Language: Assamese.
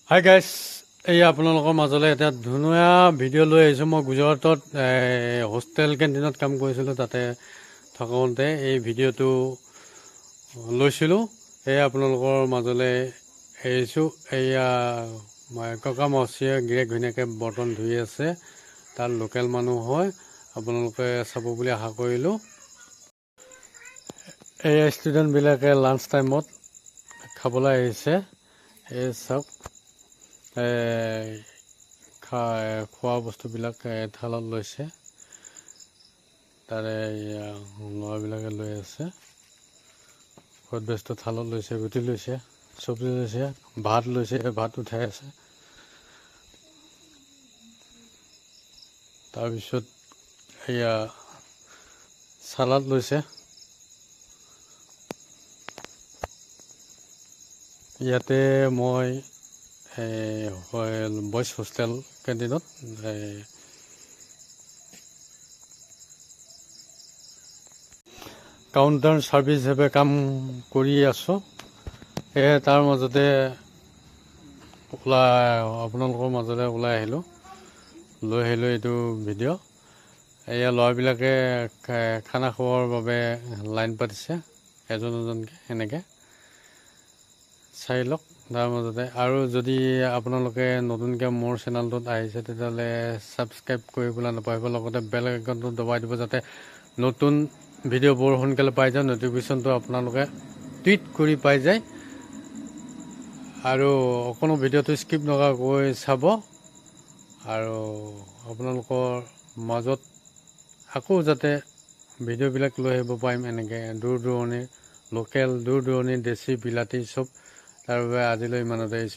হাই গাইছ, এই আপোনালোকৰ মাজলৈ এটা ধুনীয়া ভিডিঅ' লৈ আহিছোঁ। মই গুজৰাটত হোষ্টেল কেণ্টিনত কাম কৰিছিলোঁ। তাতে থাকোঁতে এই ভিডিঅ'টো লৈছিলোঁ। সেয়া আপোনালোকৰ মাজলৈ এৰিছোঁ। এয়া ককা মাউচীয়ে গিৰেক ঘৈণীয়েকে বৰ্তন ধুই আছে। তাত লোকেল মানুহ হয়, আপোনালোকে চাব বুলি আশা কৰিলোঁ। এই ষ্টুডেণ্টবিলাকে লাঞ্চ টাইমত খাবলৈ আহিছে। এই চাওক, খোৱা বস্তুবিলাক থালত লৈছে। তাৰে ল'ৰাবিলাকে লৈ আছে। বহুত ব্যস্ত, থালত লৈছে, ৰুটি লৈছে, চব্জি লৈছে, ভাত লৈছে, ভাত উঠাই আছে। তাৰপিছত এয়া চালাড লৈছে। ইয়াতে মই বইজ হোষ্টেল কেণ্টিনত কাউণ্টাৰ ছাৰ্ভিচ হিচাপে কাম কৰি আছোঁ। সেয়ে তাৰ মাজতে আপোনালোকৰ মাজলৈ ওলাই আহিলোঁ, লৈ আহিলোঁ এইটো ভিডিঅ'। এয়া ল'ৰাবিলাকে খানা খোৱাৰ বাবে লাইন পাতিছে, এজন এজনকৈ এনেকৈ চাই লওক। তাৰ মাজতে আৰু যদি আপোনালোকে নতুনকৈ মোৰ চেনেলটোত আহিছে, তেতিয়াহ'লে ছাবস্ক্ৰাইব কৰিবলৈ নাপাহৰিব। লগতে বেল আইকনটো দবাই দিব, যাতে নতুন ভিডিঅ'বোৰ সোনকালে পাই যায়। নটিফিকেশ্যনটো আপোনালোকে টুইট কৰি পাই যায়। আৰু অকণো ভিডিঅ'টো স্কিপ নকৰাকৈ চাব। আৰু আপোনালোকৰ মাজত আকৌ যাতে ভিডিঅ'বিলাক লৈ আহিব পাৰিম, এনেকৈ দূৰ দূৰণিৰ লোকেল, দূৰ দূৰণিৰ দেশী বিলাতী চব। তাৰ বাবে আজিলৈ ইমানতে আহিছোঁ।